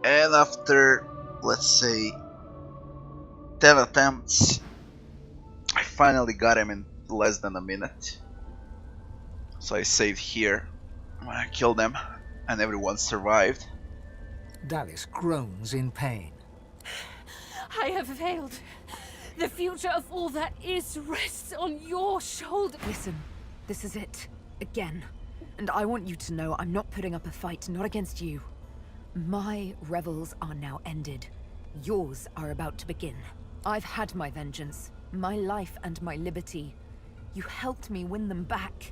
And after, let's say, 10 attempts, I finally got him in less than a minute. So I saved here when I killed him, and everyone survived. Dallis groans in pain. I have failed. The future of all that is rests on your shoulder. Listen, this is it. Again. And I want you to know I'm not putting up a fight, not against you. My revels are now ended. Yours are about to begin. I've had my vengeance, my life and my liberty. You helped me win them back.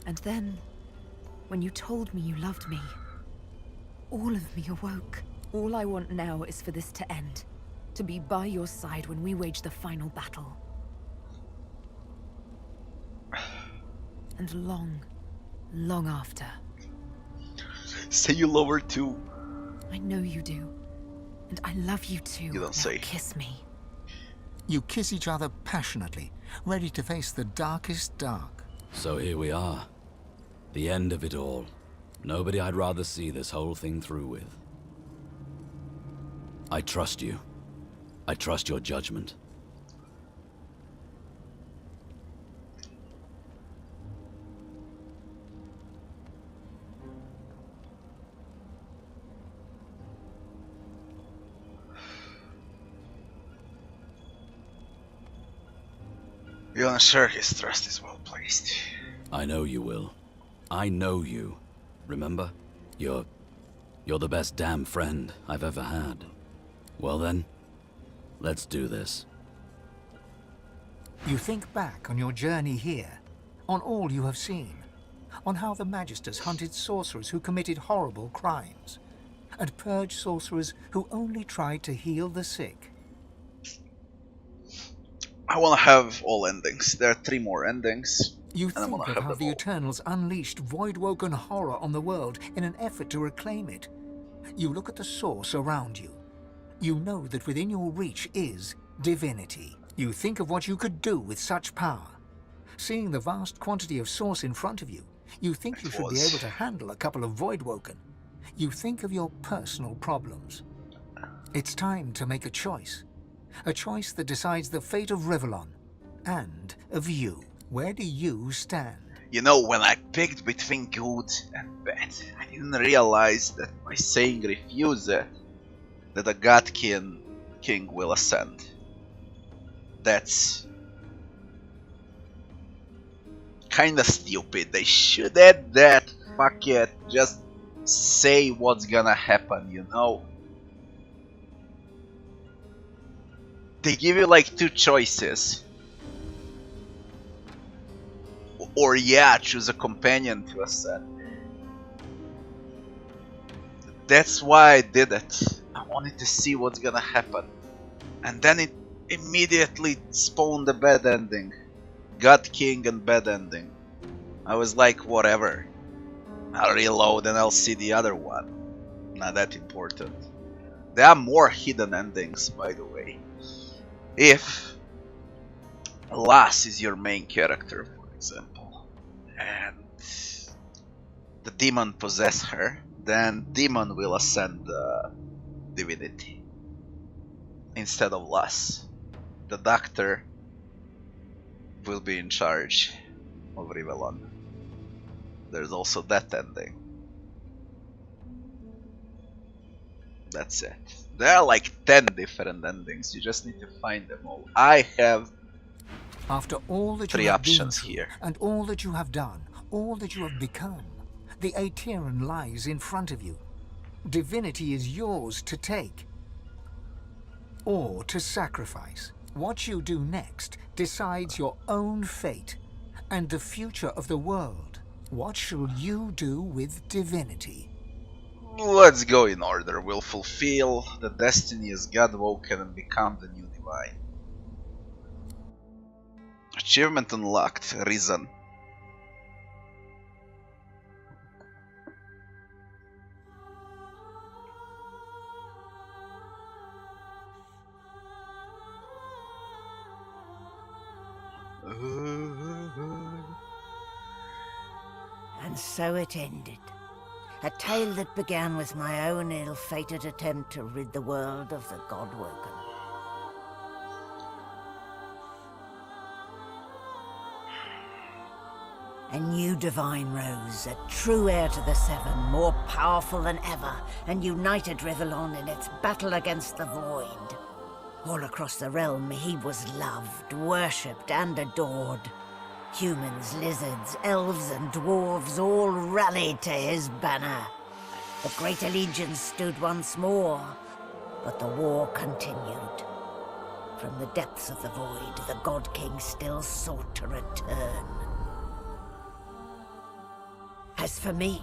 And then, when you told me you loved me, all of me awoke. All I want now is for this to end. To be by your side when we wage the final battle. And long, long after. Say you love her too. I know you do. And I love you too. You don't Now say. kiss me. You kiss each other passionately, ready to face the darkest dark. So here we are. The end of it all. Nobody I'd rather see this whole thing through with. I trust you. I trust your judgment. You're sure his trust is well placed. I know you will. I know you. Remember? You're the best damn friend I've ever had. Well then, let's do this. You think back on your journey here, on all you have seen, on how the Magisters hunted sorcerers who committed horrible crimes, and purged sorcerers who only tried to heal the sick. I want to have all endings. There are 3 more endings. You and I think wanna of have how them the all. Eternals unleashed Voidwoken horror on the world in an effort to reclaim it. You look at the source around you. You know that within your reach is Divinity. You think of what you could do with such power. Seeing the vast quantity of source in front of you, you think you should be able to handle a couple of Voidwoken. You think of your personal problems. It's time to make a choice. A choice that decides the fate of Rivellon and of you. Where do you stand? You know, when I picked between good and bad, I didn't realize that by saying refuse it, that the God King will ascend. That's kinda stupid. They should add that. Fuck it. Just say what's gonna happen, you know? They give you like 2 choices. Or yeah, choose a companion to ascend. That's why I did it. I wanted to see what's gonna happen. And then it immediately spawned a bad ending. God King and bad ending. I was like, whatever. I'll reload and I'll see the other one. Not that important. There are more hidden endings, by the way. If Lass is your main character, for example, and the demon possess her, then demon will ascend Divinity instead of Lass. The doctor will be in charge of Rivellon. There's also that ending. That's it. There are like 10 different endings. You just need to find them all. I have After all that 3 you have been options through, here. and all that you have done, all that you have become, the Aetheran lies in front of you. Divinity is yours to take, or to sacrifice. What you do next decides your own fate and the future of the world. What shall you do with Divinity? Let's go in order. We'll fulfill the destiny as Godwoken and become the new divine. Achievement unlocked. Risen. And so it ended. A tale that began with my own ill-fated attempt to rid the world of the Godwoken. A new divine rose, a true heir to the Seven, more powerful than ever, and united Rivellon in its battle against the Void. All across the realm, he was loved, worshipped, and adored. Humans, lizards, elves, and dwarves all rallied to his banner. The Great Allegiance stood once more, but the war continued. From the depths of the Void, the God King still sought to return. As for me,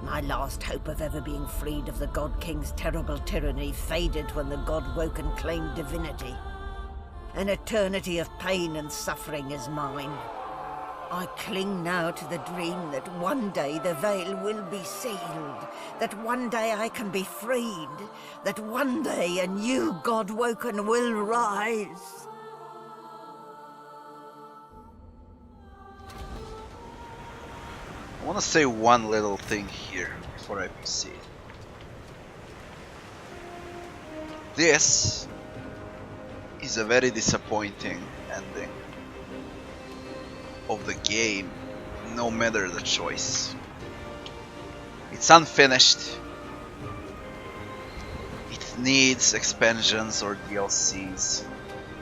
my last hope of ever being freed of the God King's terrible tyranny faded when the Godwoken claimed divinity. An eternity of pain and suffering is mine. I cling now to the dream that one day the veil will be sealed, that one day I can be freed, that one day a new Godwoken will rise. I want to say one little thing here before I proceed. This is a very disappointing ending of the game, no matter the choice. It's unfinished. It needs expansions or DLCs.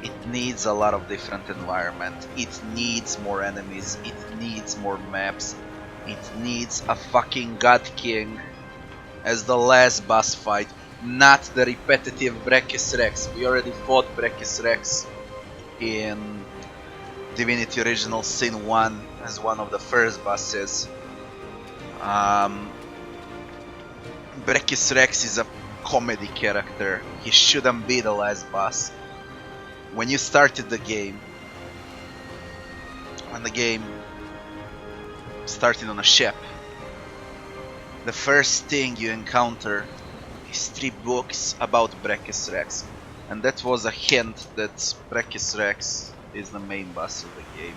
It needs a lot of different environment. It needs more enemies. It needs more maps. It needs a fucking God King as the last boss fight, not the repetitive Brecchus Rex. We already fought Brecchus Rex in Divinity Original Sin 1 as one of the first bosses. Brecchus Rex is a comedy character. He shouldn't be the last boss. When you started the game, when the game started on a ship, the first thing you encounter is 3 books about Brecchus Rex, and that was a hint that Brecchus Rex is the main boss of the game.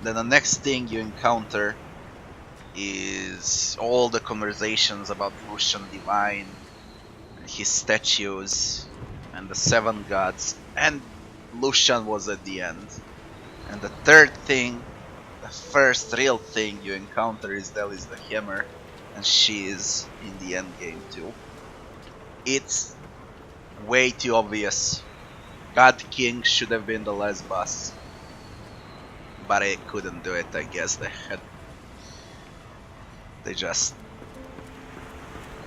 Then the next thing you encounter is all the conversations about Lucian Divine, and his statues, and the 7 gods, and Lucian was at the end. And the third thing, the first real thing you encounter is Delis the Hammer, and she is in the end game too. It's way too obvious. God King should have been the last boss, but they couldn't do it. I guess they just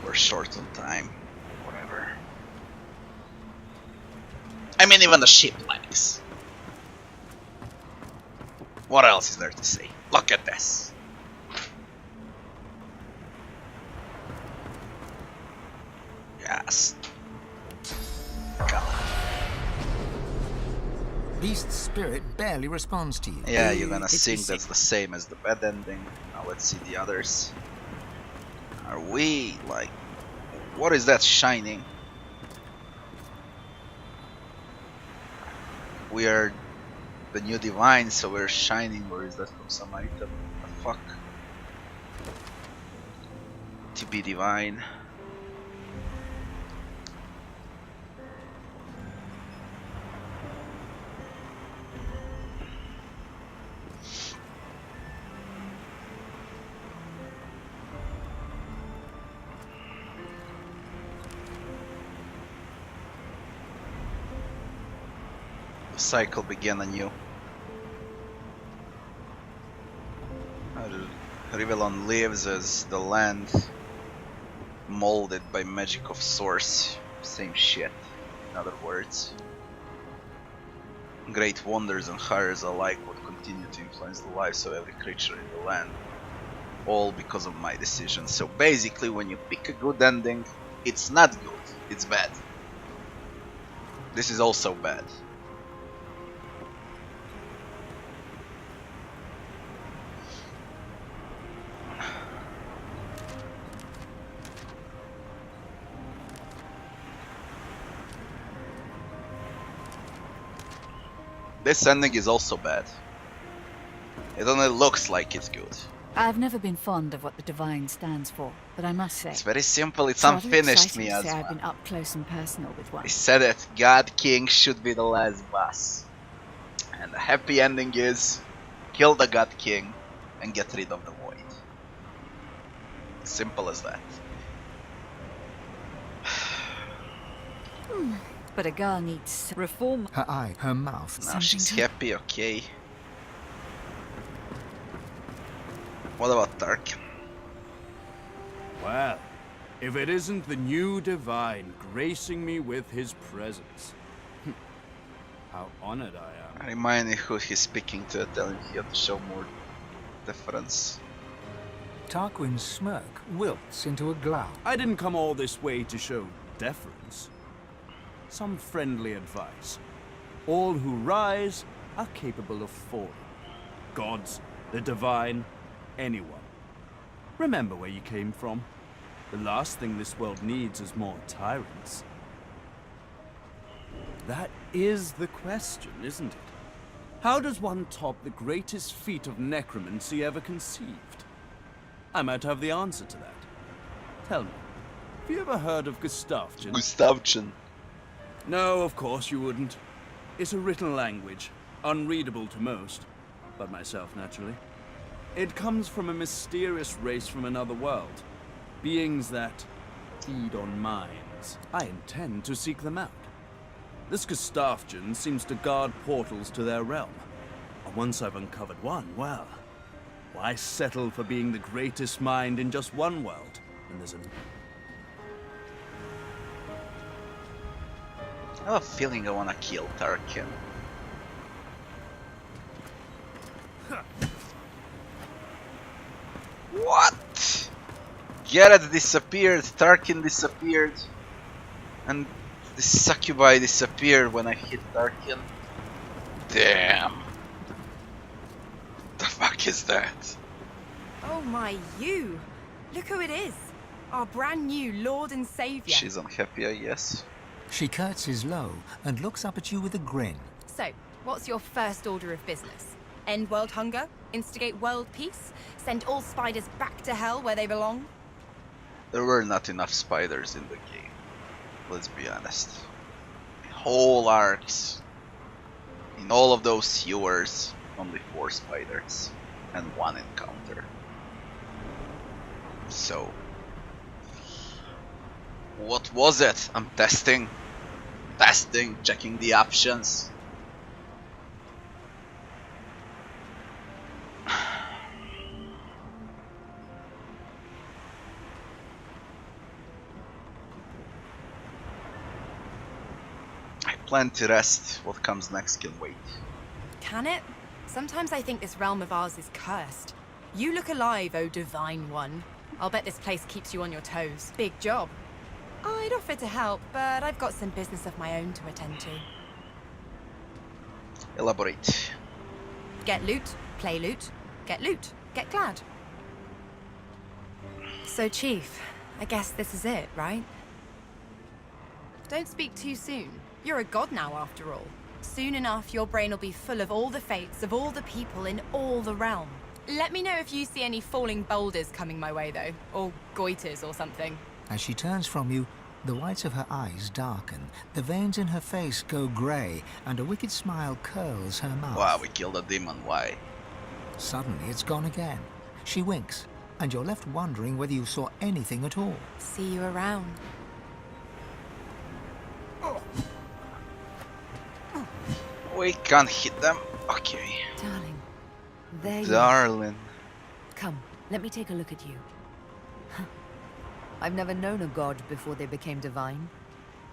were short on time. Whatever. I mean, even the ship lags. What else is there to say? Look at this. Yes. God. Beast's spirit barely responds to you. Yeah, you're gonna It's think the that's the same as the bad ending. Now let's see the others. Are we like... What is that shining? We are the new divine, so we're shining, or is that from some item? The fuck? To be divine. The cycle began anew. Rivellon lives as the land molded by magic of source. Same shit, in other words. Great wonders and horrors alike would continue to influence the lives of every creature in the land. All because of my decision. So basically, when you pick a good ending, it's not good, it's bad. This is also bad. This ending is also bad. It only looks like it's good. I've never been fond of what the Divine stands for, but I must say, It's very simple, it's rather unfinished exciting to say I've miasma. been up close and personal with one. I said it, God King should be the last boss. And the happy ending is kill the God King and get rid of the void. Simple as that. But a girl needs reform. Her eye, her mouth. Now she's happy, okay. What about Tarkin? Well, if it isn't the new Divine gracing me with his presence. How honored I am. Remind me who he's speaking to, telling him to show more deference. Tarquin's smirk wilts into a glow. I didn't come all this way to show deference. Some friendly advice. All who rise are capable of falling. Gods, the Divine, anyone. Remember where you came from. The last thing this world needs is more tyrants. That is the question, isn't it? How does one top the greatest feat of necromancy ever conceived? I might have the answer to that. Tell me, have you ever heard of Gustavchen? Gustavchen. No, of course you wouldn't. It's a written language, unreadable to most, but myself naturally. It comes from a mysterious race from another world. Beings that feed on minds. I intend to seek them out. This Gustavchen seems to guard portals to their realm. And once I've uncovered one, well, why settle for being the greatest mind in just one world when there's an... I have a feeling I wanna kill Tarkin. What? Garrett disappeared, Tarkin disappeared, and the succubi disappeared when I hit Tarkin. Damn. The fuck is that? Oh my, you! Look who it is! Our brand new Lord and Savior. She's unhappy, I guess. She curtsies low and looks up at you with a grin. So, what's your first order of business? End world hunger? Instigate world peace? Send all spiders back to hell where they belong? There were not enough spiders in the game. Let's be honest. Whole arcs. In all of those sewers, only 4 spiders and 1 encounter. So, what was it? I'm testing, checking the options. I plan to rest. What comes next can wait. Can it? Sometimes I think this realm of ours is cursed. You look alive, oh Divine One. I'll bet this place keeps you on your toes. Big job. I'd offer to help, but I've got some business of my own to attend to. Elaborate. Get loot, play loot, get loot, get glad. So, Chief, I guess this is it, right? Don't speak too soon. You're a god now, after all. Soon enough, your brain will be full of all the fates of all the people in all the realm. Let me know if you see any falling boulders coming my way, though. Or goiters or something. As she turns from you, the whites of her eyes darken, the veins in her face go grey, and a wicked smile curls her mouth. Wow, we killed a demon, why? Suddenly it's gone again. She winks, and you're left wondering whether you saw anything at all. See you around. We can't hit them. Okay. Darling, there you are. Darling. Come, let me take a look at you. I've never known a god before they became divine.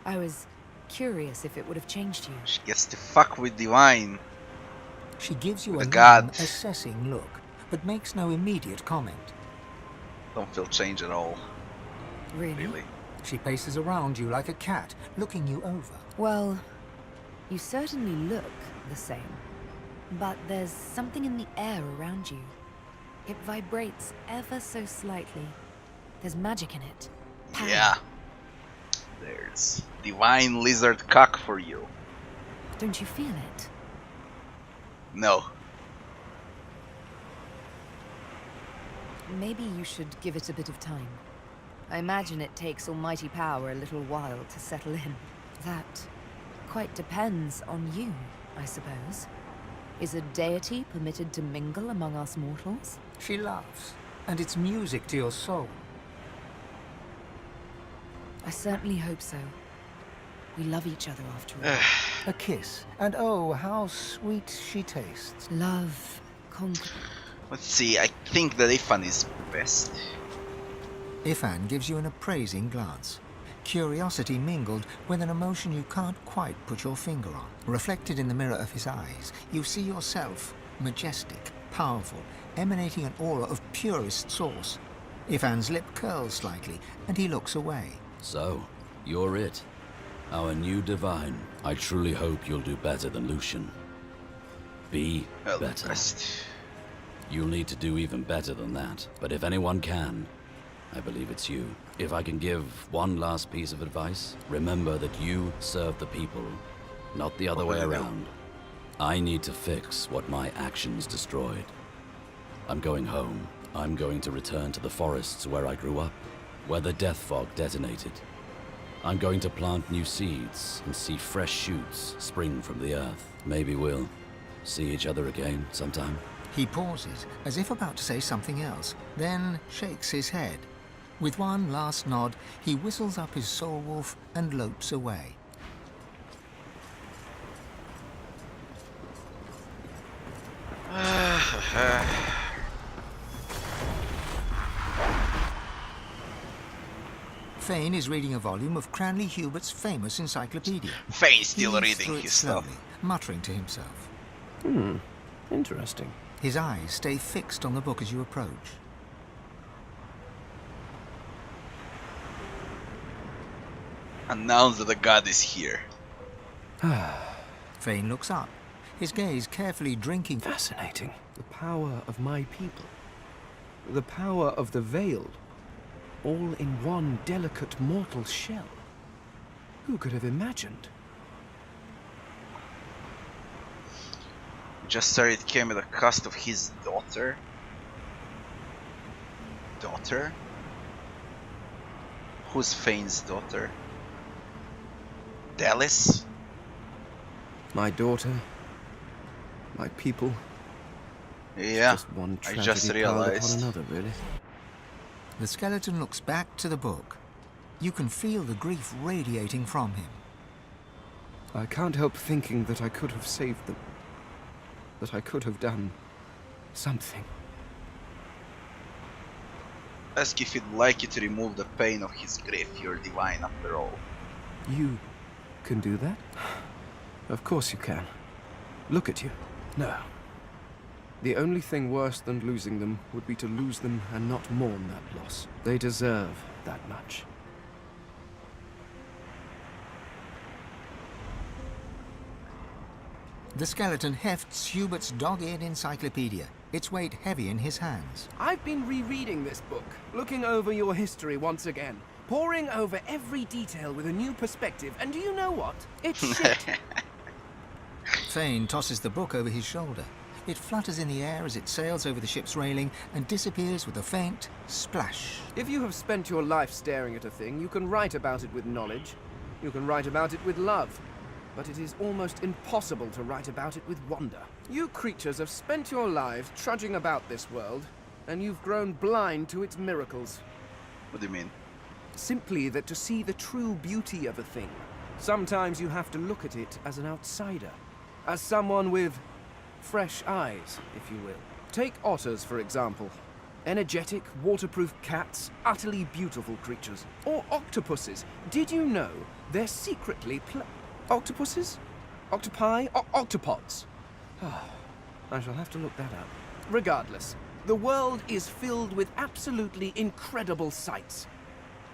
I was curious if it would have changed you. She gets to fuck with Divine. She gives you a The god. assessing look, but makes no immediate comment. Don't feel change at all. Really? She paces around you like a cat, looking you over. Well, you certainly look the same. But there's something in the air around you. It vibrates ever so slightly. There's magic in it. Power. Yeah. There's Divine Lizard Cock for you. Don't you feel it? No. maybe you should give it a bit of time. I imagine it takes almighty power a little while to settle in. That quite depends on you, I suppose. Is a deity permitted to mingle among us mortals? She laughs, and it's music to your soul. I certainly hope so. We love each other after all. A kiss, and oh, how sweet she tastes. Love, Let's see, I think that Ifan is best. Ifan gives you an appraising glance. Curiosity mingled with an emotion you can't quite put your finger on. Reflected in the mirror of his eyes, you see yourself, majestic, powerful, emanating an aura of purest source. Ifan's lip curls slightly, and he looks away. So, you're it. Our new divine. I truly hope you'll do better than Lucian. Be better. You'll need to do even better than that, but if anyone can, I believe it's you. If I can give one last piece of advice, remember that you serve the people, not the other way around. I need to fix what my actions destroyed. I'm going home. I'm going to return to the forests where I grew up, where the death fog detonated. I'm going to plant new seeds and see fresh shoots spring from the earth. Maybe we'll see each other again sometime. He pauses, as if about to say something else, then shakes his head. With one last nod, he whistles up his soul wolf and lopes away. Fane is reading a volume of Cranley Hubert's famous encyclopedia. Fane's still He reading through it his slowly, stuff. muttering to himself. Interesting. His eyes stay fixed on the book as you approach. Announce that the god is here. Fane looks up, his gaze carefully drinking. Fascinating. The power of my people. The power of the Veiled. All in one delicate mortal shell. Who could have imagined? Just saw it came at the cost of his daughter. Daughter? Who's Fane's daughter? Dallas? My daughter. My people. Yeah, Just one I tragedy just piled realized. upon another, really. The skeleton looks back to the book. You can feel the grief radiating from him. I can't help thinking that I could have saved them. That I could have done something. Ask if he'd like you to remove the pain of his grief. You're divine after all. You can do that? Of course you can. Look at you. No. The only thing worse than losing them would be to lose them and not mourn that loss. They deserve that much. The skeleton hefts Hubert's dog-eared encyclopedia, its weight heavy in his hands. I've been rereading this book, looking over your history once again, poring over every detail with a new perspective, and do you know what? It's shit. Fane tosses the book over his shoulder. It flutters in the air as it sails over the ship's railing and disappears with a faint splash. If you have spent your life staring at a thing, you can write about it with knowledge. You can write about it with love. But it is almost impossible to write about it with wonder. You creatures have spent your lives trudging about this world, and you've grown blind to its miracles. What do you mean? Simply that to see the true beauty of a thing, sometimes you have to look at it as an outsider. As someone with fresh eyes, if you will. Take otters, for example. Energetic, waterproof cats, utterly beautiful creatures. Or octopuses. Did you know they're secretly octopuses? Octopi? Octopods. I shall have to look that up. Regardless, the world is filled with absolutely incredible sights.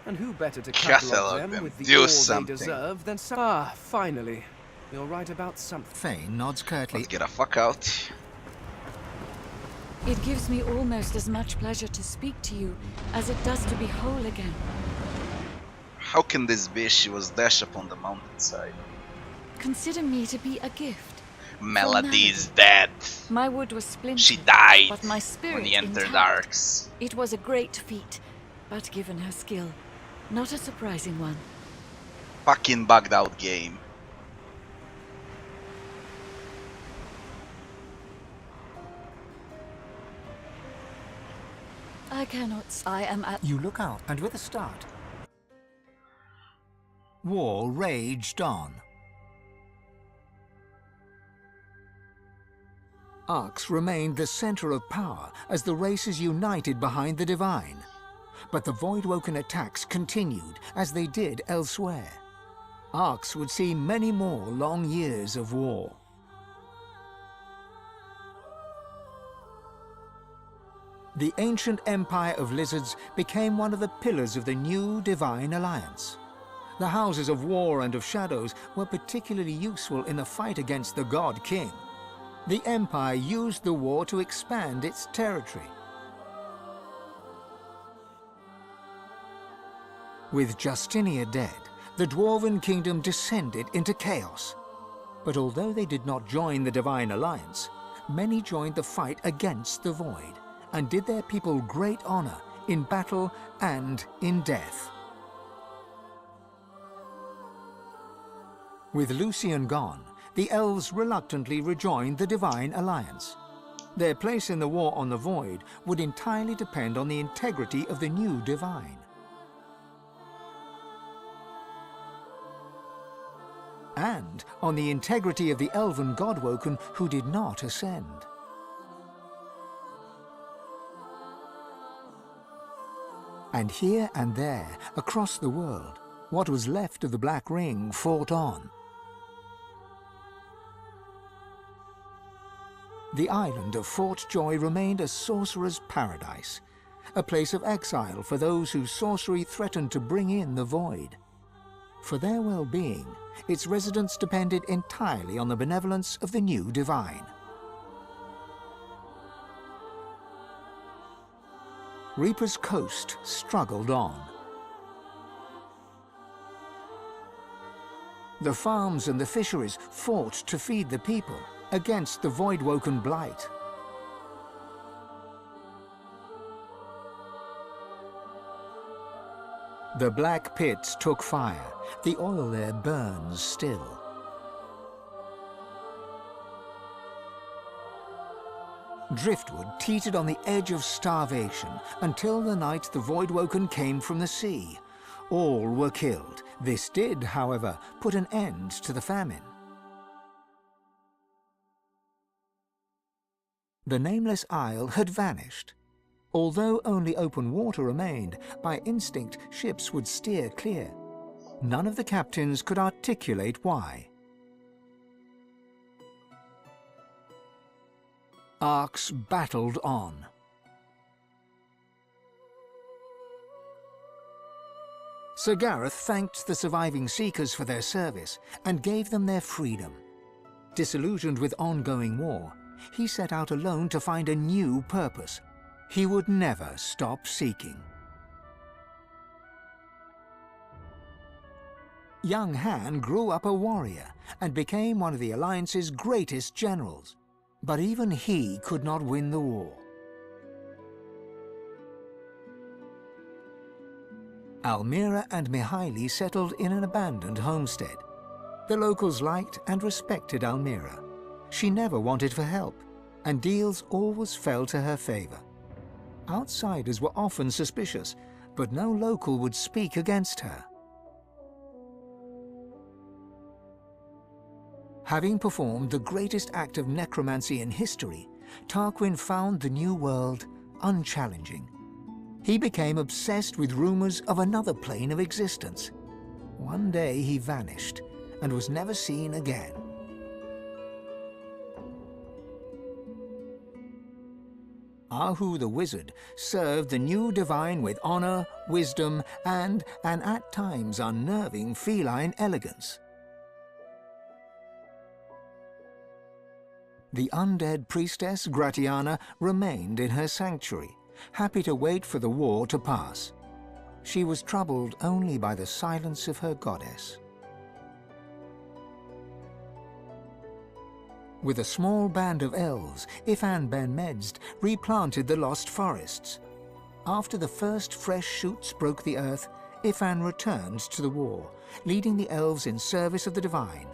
And who better to catalog them with the awe they deserve than some... finally. You're right about something. Fane nods curtly. Let's get a fuck out. It gives me almost as much pleasure to speak to you as it does to be whole again. How can this be? She was dashed upon the mountainside. Consider me to be a gift. Melody is dead. My wood was splintered. She died but my spirit when he entered intact. Arx. It was a great feat, but given her skill, not a surprising one. Fucking bugged out game. I cannot. I am at. You look out, and with a start, war raged on. Arx remained the center of power as the races united behind the Divine. But the Voidwoken attacks continued as they did elsewhere. Arx would see many more long years of war. The ancient empire of lizards became one of the pillars of the new Divine Alliance. The houses of war and of shadows were particularly useful in the fight against the God King. The empire used the war to expand its territory. With Justinia dead, the Dwarven kingdom descended into chaos. But although they did not join the Divine Alliance, many joined the fight against the Void, and did their people great honor in battle and in death. With Lucian gone, the elves reluctantly rejoined the Divine Alliance. Their place in the war on the Void would entirely depend on the integrity of the new Divine. And on the integrity of the elven Godwoken who did not ascend. And here and there, across the world, what was left of the Black Ring fought on. The island of Fort Joy remained a sorcerer's paradise, a place of exile for those whose sorcery threatened to bring in the Void. For their well-being, its residents depended entirely on the benevolence of the new Divine. Reaper's Coast struggled on. The farms and the fisheries fought to feed the people against the Voidwoken blight. The black pits took fire. The oil there burns still. Driftwood teetered on the edge of starvation until the night the Voidwoken came from the sea. All were killed. This did, however, put an end to the famine. The nameless isle had vanished. Although only open water remained, by instinct ships would steer clear. None of the captains could articulate why. Arx battled on. Sir Gareth thanked the surviving Seekers for their service and gave them their freedom. Disillusioned with ongoing war, he set out alone to find a new purpose. He would never stop seeking. Young Han grew up a warrior and became one of the Alliance's greatest generals. But even he could not win the war. Almira and Mihaili settled in an abandoned homestead. The locals liked and respected Almira. She never wanted for help, and deals always fell to her favor. Outsiders were often suspicious, but no local would speak against her. Having performed the greatest act of necromancy in history, Tarquin found the new world unchallenging. He became obsessed with rumors of another plane of existence. One day he vanished and was never seen again. Ahu the Wizard served the new Divine with honor, wisdom, and an at times unnerving feline elegance. The undead priestess Gratiana remained in her sanctuary, happy to wait for the war to pass. She was troubled only by the silence of her goddess. With a small band of elves, Ifan ben Medst replanted the lost forests. After the first fresh shoots broke the earth, Ifan returned to the war, leading the elves in service of the divine.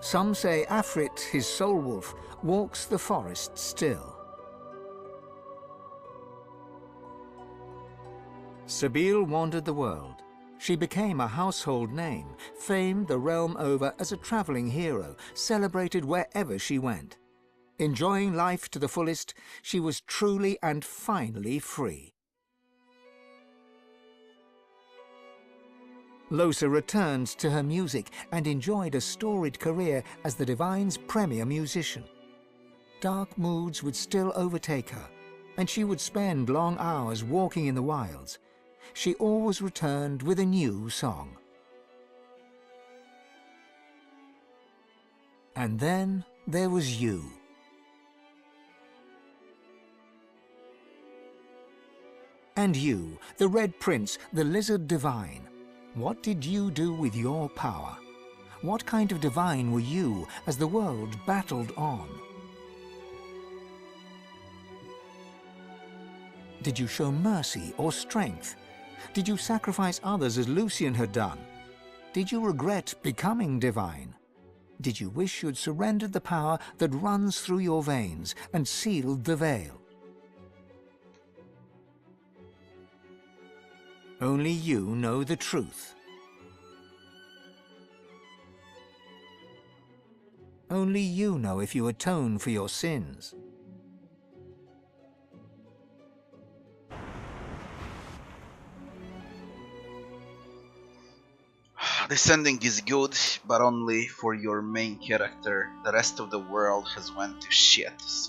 Some say Afrit, his soul wolf, walks the forest still. Sabine wandered the world. She became a household name, famed the realm over as a traveling hero, celebrated wherever she went. Enjoying life to the fullest, she was truly and finally free. Lohse returned to her music and enjoyed a storied career as the Divine's premier musician. Dark moods would still overtake her, and she would spend long hours walking in the wilds. She always returned with a new song. And then there was you. And you, the Red Prince, the Lizard Divine. What did you do with your power? What kind of divine were you as the world battled on? Did you show mercy or strength? Did you sacrifice others as Lucian had done? Did you regret becoming divine? Did you wish you'd surrendered the power that runs through your veins and sealed the veil? Only you know the truth. Only you know if you atone for your sins. This ending is good, but only for your main character. The rest of the world has went to shit, so